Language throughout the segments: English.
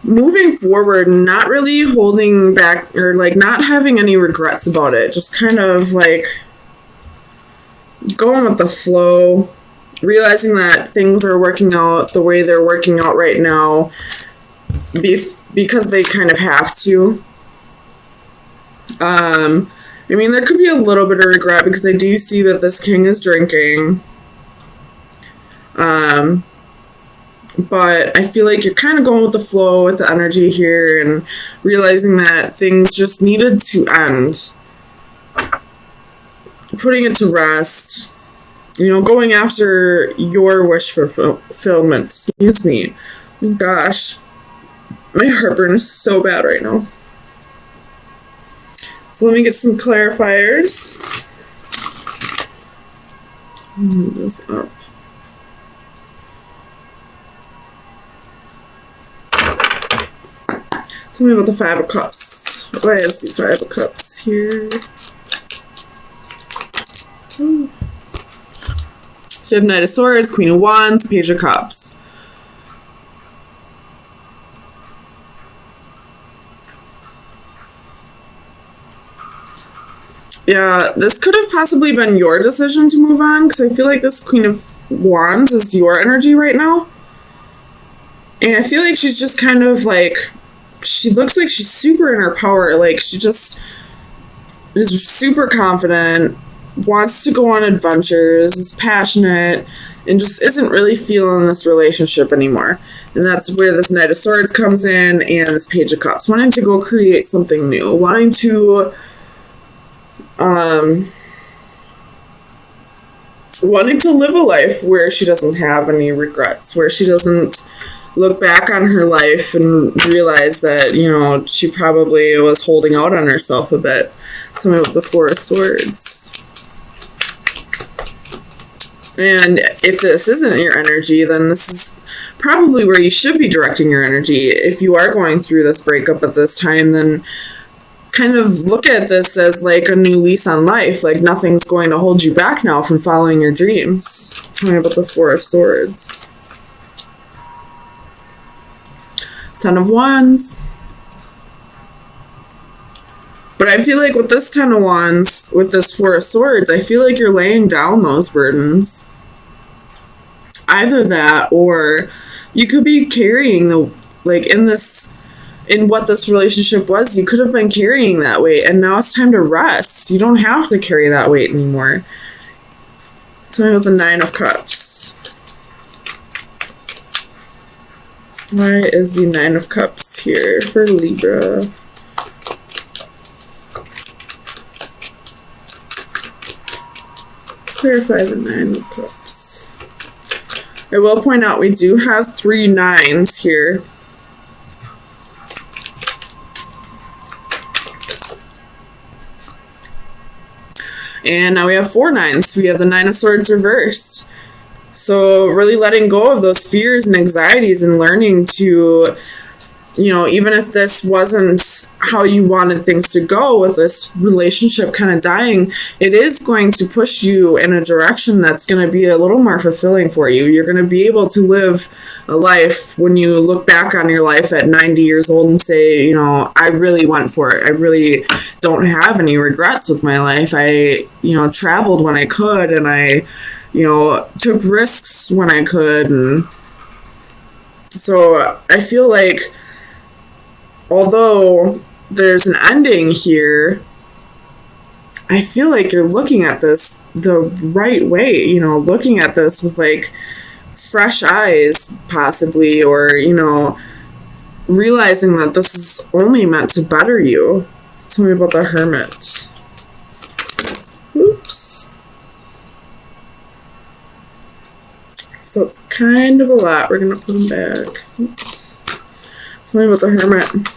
moving forward, not really holding back or like not having any regrets about it. Just kind of like going with the flow, realizing that things are working out the way they're working out right now because they kind of have to. I mean, there could be a little bit of regret because I do see that this king is drinking. But I feel like you're kind of going with the flow with the energy here and realizing that things just needed to end. Putting it to rest. You know, going after your wish for fulfillment. Excuse me. Oh gosh. My heartburn is so bad right now. So let me get some clarifiers. Move this up. Tell me about the Five of Cups. Why is the Five of Cups here? Ooh. So you have Knight of Swords, Queen of Wands, Page of Cups. Yeah, this could have possibly been your decision to move on, because I feel like this Queen of Wands is your energy right now. And I feel like she's just kind of like, she looks like she's super in her power. Like, she just is super confident, wants to go on adventures, is passionate, and just isn't really feeling this relationship anymore. And that's where this Knight of Swords comes in and this Page of Cups. Wanting to go create something new. Wanting to live a life where she doesn't have any regrets, where she doesn't look back on her life and realize that, you know, she probably was holding out on herself a bit. Something with the Four of Swords. And if this isn't your energy, then this is probably where you should be directing your energy. If you are going through this breakup at this time, then kind of look at this as like a new lease on life. Like, nothing's going to hold you back now from following your dreams. Tell me about the Four of Swords. Ten of Wands. But I feel like with this Ten of Wands, with this Four of Swords, I feel like you're laying down those burdens. Either that, or you could be carrying the, like, in what this relationship was, you could have been carrying that weight, and now it's time to rest. You don't have to carry that weight anymore. Tell me about the Nine of Cups. Why is the Nine of Cups here for Libra? Clarify the Nine of Cups. I will point out we do have 3 nines here. And now we have 4 nines. We have the Nine of Swords reversed. So really letting go of those fears and anxieties and learning to, you know, even if this wasn't how you wanted things to go with this relationship kind of dying, it is going to push you in a direction that's going to be a little more fulfilling for you. You're going to be able to live a life when you look back on your life at 90 years old and say, you know, I really went for it. I really don't have any regrets with my life. I, you know, traveled when I could, and I, you know, took risks when I could. And so I feel like, although there's an ending here, I feel like you're looking at this the right way, you know, looking at this with like fresh eyes possibly, or, you know, realizing that this is only meant to better you. Tell me about the Hermit. Oops. So it's kind of a lot. We're going to put them back. Oops. Tell me about the Hermit.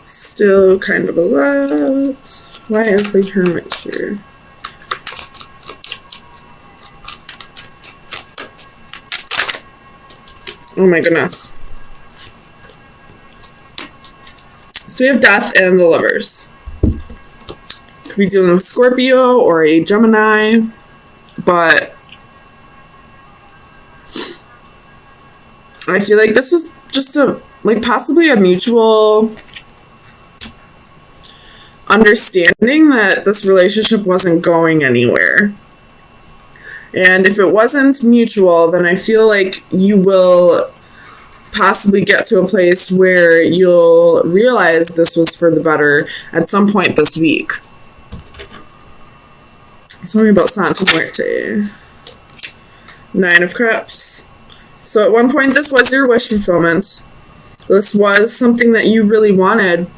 Still kind of a lot. Why is the Hermit here? Oh my goodness. So we have Death and the Lovers. Could be dealing with Scorpio or a Gemini, but I feel like this was just possibly a mutual understanding that this relationship wasn't going anywhere. And if it wasn't mutual, then I feel like you will possibly get to a place where you'll realize this was for the better at some point this week. Tell me about Santa Muerte. 9 of Cups. So at one point this was your wish fulfillment. This was something that you really wanted.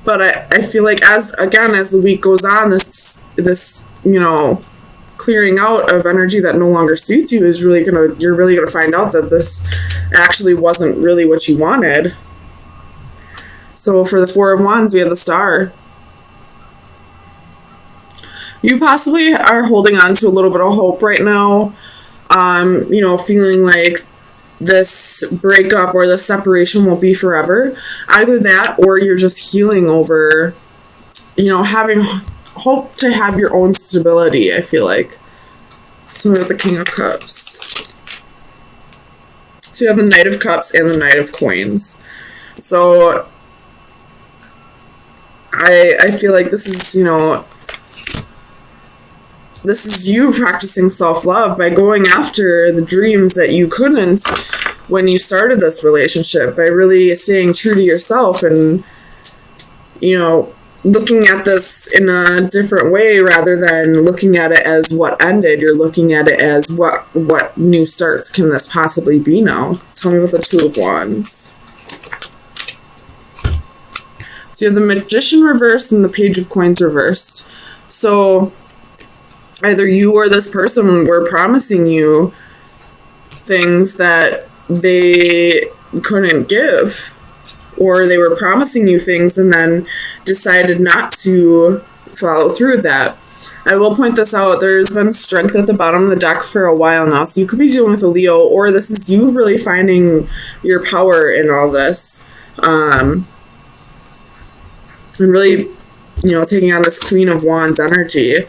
But I feel like as the week goes on, this clearing out of energy that no longer suits you is you're really gonna find out that this actually wasn't really what you wanted. So for the 4 of Wands, we have the Star. You possibly are holding on to a little bit of hope right now. Feeling like this breakup or this separation won't be forever. Either that, or you're just healing over, having hope to have your own stability, I feel like. Something with the King of Cups. So you have the Knight of Cups and the Knight of Coins. So I feel like this is, this is you practicing self-love by going after the dreams that you couldn't when you started this relationship, by really staying true to yourself and, looking at this in a different way rather than looking at it as what ended. You're looking at it as what new starts can this possibly be now. Tell me about the 2 of Wands. So you have the Magician reversed and the Page of Coins reversed. So either you or this person were promising you things that they couldn't give, or they were promising you things and then decided not to follow through with that. I will point this out. There's been strength at the bottom of the deck for a while now, so you could be dealing with a Leo, or this is you really finding your power in all this. And really, taking on this Queen of Wands energy.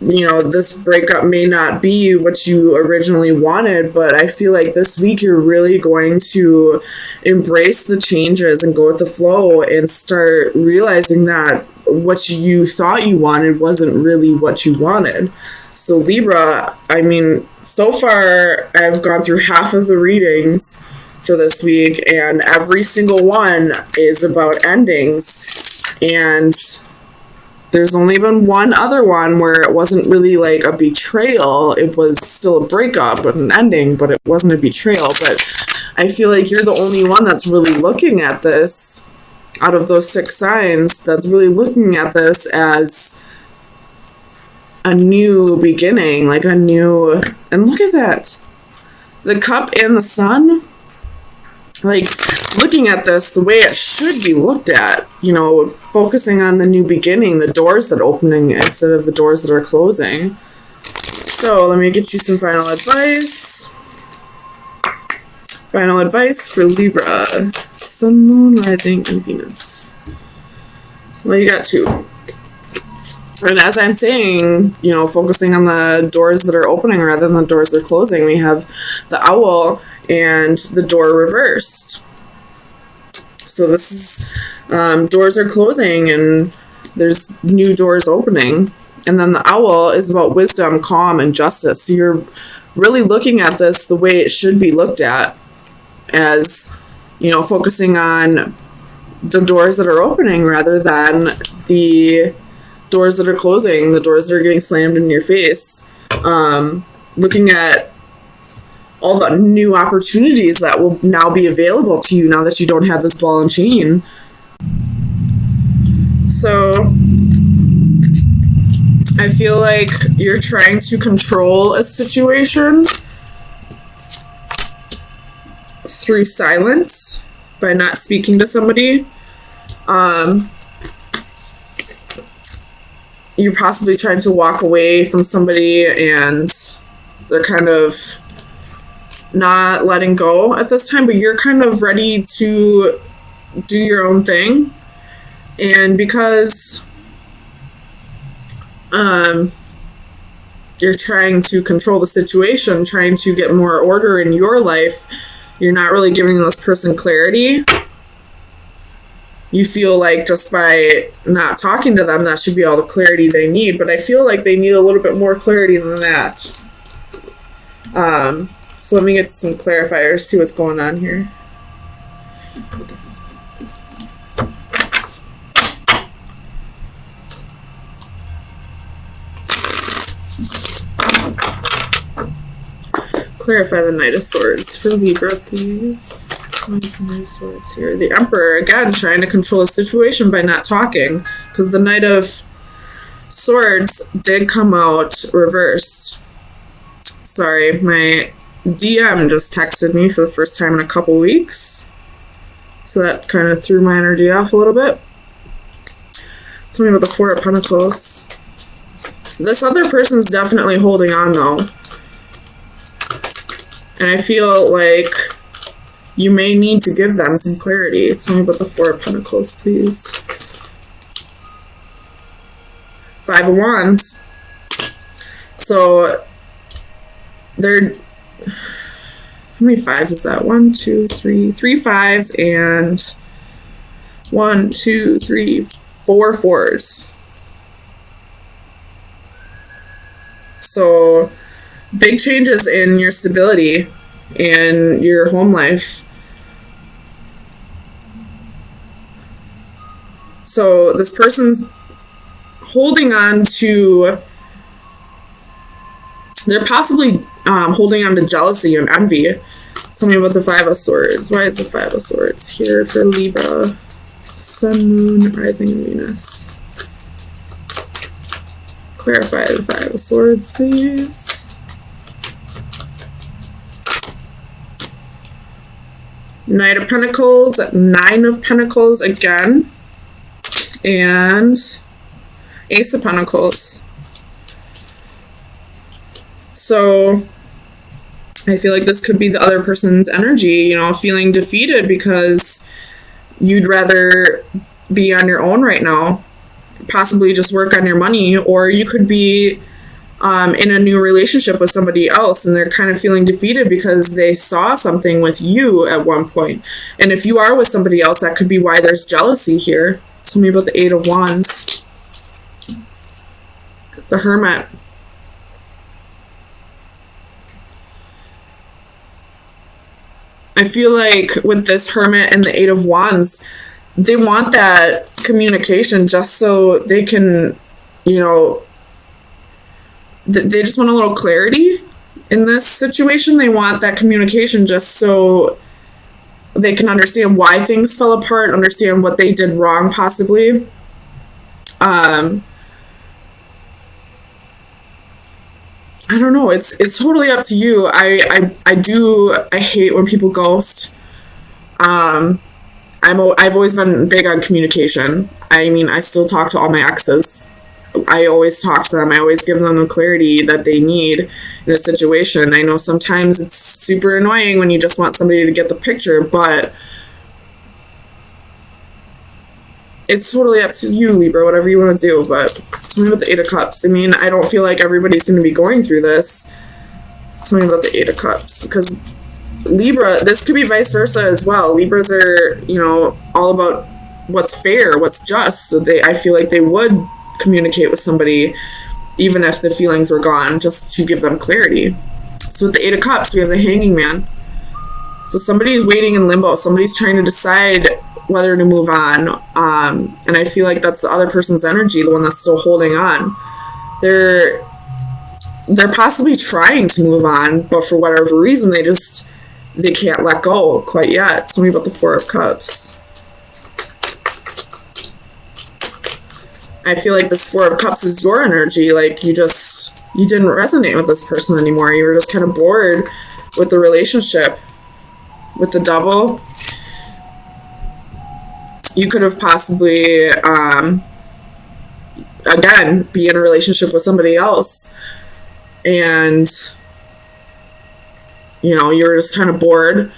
This breakup may not be what you originally wanted, but I feel like this week you're really going to embrace the changes and go with the flow and start realizing that what you thought you wanted wasn't really what you wanted. So Libra, so far I've gone through half of the readings for this week, and every single one is about endings, and there's only been one other one where it wasn't really like a betrayal. It was still a breakup and an ending, but it wasn't a betrayal. But I feel like you're the only one that's really looking at this, out of those 6 signs, that's really looking at this as a new beginning, like a new... And look at that. The Cup and the Sun. Like, looking at this the way it should be looked at, focusing on the new beginning, the doors that are opening instead of the doors that are closing. So let me get you some final advice. Final advice for Libra. Sun, Moon, Rising, and Venus. Well, you got 2. And as I'm saying, focusing on the doors that are opening rather than the doors that are closing, we have the Owl and the door reversed. So this is doors are closing and there's new doors opening. And then the Owl is about wisdom, calm, and justice. So you're really looking at this the way it should be looked at, as, focusing on the doors that are opening rather than the doors that are closing, the doors that are getting slammed in your face. Looking at all the new opportunities that will now be available to you now that you don't have this ball and chain. So I feel like you're trying to control a situation through silence by not speaking to somebody. You're possibly trying to walk away from somebody and they're kind of not letting go at this time, but you're kind of ready to do your own thing. And because you're trying to control the situation, trying to get more order in your life. You're not really giving this person clarity. You feel like just by not talking to them, that should be all the clarity they need. But I feel like they need a little bit more clarity than that. So let me get some clarifiers, see what's going on here. Clarify the Knight of Swords for Libra, please. Why is the Knight of Swords here? The Emperor, again, trying to control the situation by not talking, because the Knight of Swords did come out reversed. Sorry, my DM just texted me for the first time in a couple weeks, so that kind of threw my energy off a little bit. Tell me about the Four of Pentacles. This other person's definitely holding on, though. And I feel like you may need to give them some clarity. Tell me about the Four of Pentacles, please. Five of Wands. So, they're... How many fives is that? 1, 2, 3. 3 fives and 1, 2, 3, 4 fours. So... big changes in your stability and your home life. So this person's holding on to, they're possibly holding on to jealousy and envy. Tell me about the Five of Swords. Why is the Five of Swords here for Libra? Sun, Moon, Rising, and Venus. Clarify the Five of Swords, please. Knight of Pentacles, Nine of Pentacles again, and Ace of Pentacles. So I feel like this could be the other person's energy, you know, feeling defeated because you'd rather be on your own right now, possibly just work on your money, or you could be in a new relationship with somebody else and they're kind of feeling defeated because they saw something with you at one point. And if you are with somebody else, that could be why there's jealousy here. Tell me about the Eight of Wands. The Hermit. I feel like with this Hermit and the Eight of Wands, they want that communication just so they can, you know, they just want a little clarity in this situation. They want that communication just so they can understand why things fell apart, understand what they did wrong, possibly. I don't know. It's totally up to you. I hate when people ghost. I've always been big on communication. I mean, I still talk to all my exes. I always talk to them. I always give them the clarity that they need in a situation. I know sometimes it's super annoying when you just want somebody to get the picture, but it's totally up to you, Libra, whatever you want to do. But tell me about the Eight of Cups. I mean, I don't feel like everybody's going to be going through this. Tell me about the Eight of Cups, because Libra, this could be vice versa as well. Libras are, you know, all about what's fair, what's just. So I feel like they would communicate with somebody even if the feelings were gone, just to give them clarity. So with the Eight of Cups, we have the Hanging Man. So somebody's waiting in limbo. Somebody's trying to decide whether to move on. And I feel like that's the other person's energy, the one that's still holding on. They're possibly trying to move on, but for whatever reason, they can't let go quite yet. Tell me about the Four of Cups. I feel like this Four of Cups is your energy. Like you didn't resonate with this person anymore. You were just kind of bored with the relationship. With the Devil, you could have possibly, again, be in a relationship with somebody else. And, you know, you're just kind of bored.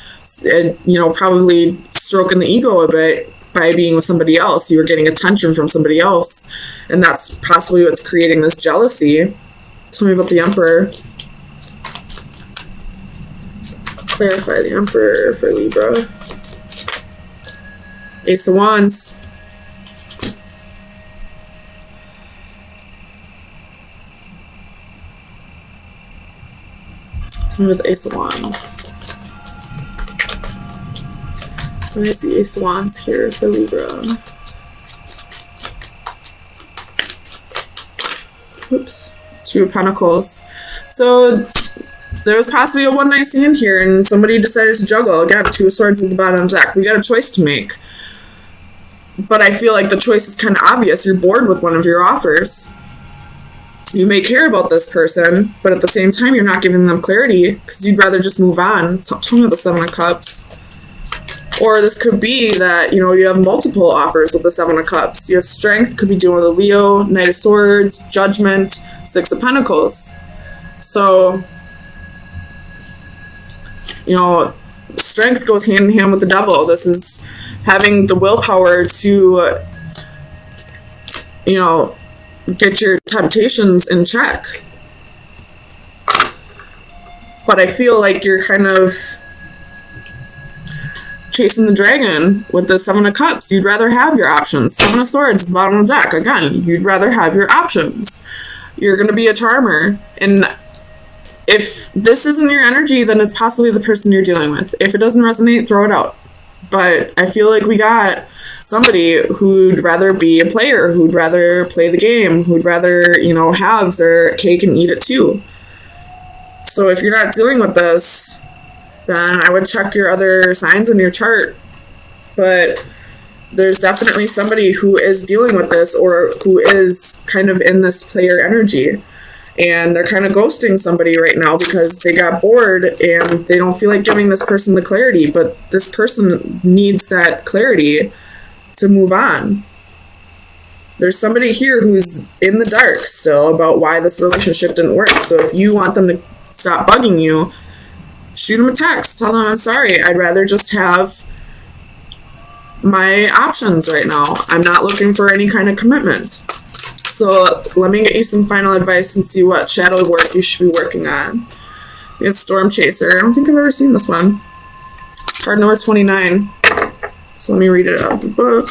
And, you know, probably stroking the ego a bit by being with somebody else. You were getting attention from somebody else. And that's possibly what's creating this jealousy. Tell me about the Emperor. Clarify the Emperor for Libra. Ace of Wands. Tell me about the Ace of Wands. Why is the Ace of Wands here for Libra? Oops. Two of Pentacles. So there was possibly a one-night stand here, and somebody decided to juggle. Again, Two of Swords at the bottom of the deck. We got a choice to make. But I feel like the choice is kind of obvious. You're bored with one of your offers. You may care about this person, but at the same time, you're not giving them clarity because you'd rather just move on. Tell me about the Seven of Cups. Or this could be that, you know, you have multiple offers with the Seven of Cups. You have Strength, could be dealing with a Leo, Knight of Swords, Judgment, Six of Pentacles. So, you know, Strength goes hand in hand with the Devil. This is having the willpower to, you know, get your temptations in check. But I feel like you're kind of chasing the dragon with the Seven of Cups. You'd rather have your options. Seven of Swords, bottom of the deck. Again, you'd rather have your options. You're going to be a charmer. And if this isn't your energy, then it's possibly the person you're dealing with. If it doesn't resonate, throw it out. But I feel like we got somebody who'd rather be a player, who'd rather play the game, who'd rather, you know, have their cake and eat it too. So if you're not dealing with this, then I would check your other signs in your chart. But there's definitely somebody who is dealing with this or who is kind of in this player energy. And they're kind of ghosting somebody right now because they got bored and they don't feel like giving this person the clarity. But this person needs that clarity to move on. There's somebody here who's in the dark still about why this relationship didn't work. So if you want them to stop bugging you, shoot them a text. Tell them, I'm sorry. I'd rather just have my options right now. I'm not looking for any kind of commitment. So let me get you some final advice and see what shadow work you should be working on. We have Storm Chaser. I don't think I've ever seen this one. Card number 29. So let me read it out of the book.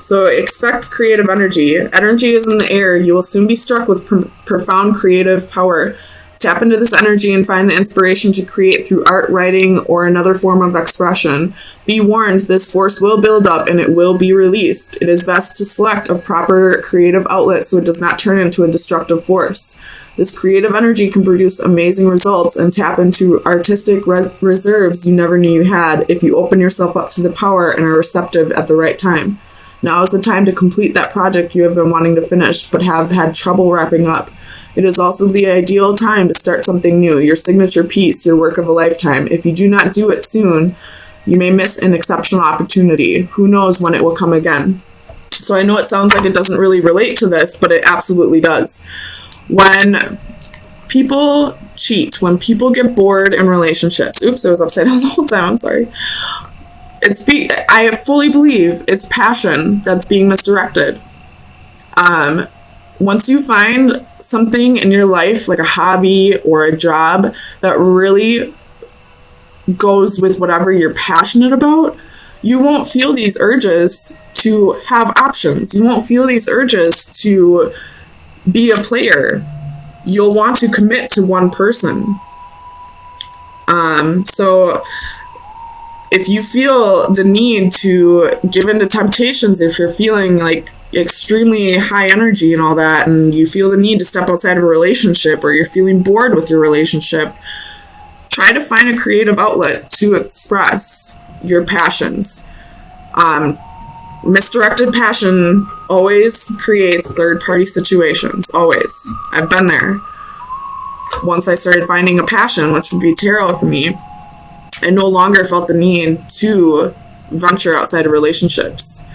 So expect creative energy. Energy is in the air. You will soon be struck with profound creative power. Tap into this energy and find the inspiration to create through art, writing, or another form of expression. Be warned, this force will build up and it will be released. It is best to select a proper creative outlet so it does not turn into a destructive force. This creative energy can produce amazing results and tap into artistic reserves you never knew you had if you open yourself up to the power and are receptive at the right time. Now is the time to complete that project you have been wanting to finish but have had trouble wrapping up. It is also the ideal time to start something new, your signature piece, your work of a lifetime. If you do not do it soon, you may miss an exceptional opportunity. Who knows when it will come again? So I know it sounds like it doesn't really relate to this, but it absolutely does. When people cheat, when people get bored in relationships, oops, it was upside down the whole time, I'm sorry. I fully believe it's passion that's being misdirected. Once you find something in your life, like a hobby or a job, that really goes with whatever you're passionate about, you won't feel these urges to have options. You won't feel these urges to be a player. You'll want to commit to one person. So if you feel the need to give in to temptations, if you're feeling like extremely high energy and all that, and you feel the need to step outside of a relationship, or you're feeling bored with your relationship, try to find a creative outlet to express your passions. Misdirected passion always creates third-party situations, always. I've been there. Once I started finding a passion, which would be tarot for me, I no longer felt the need to venture outside of relationships.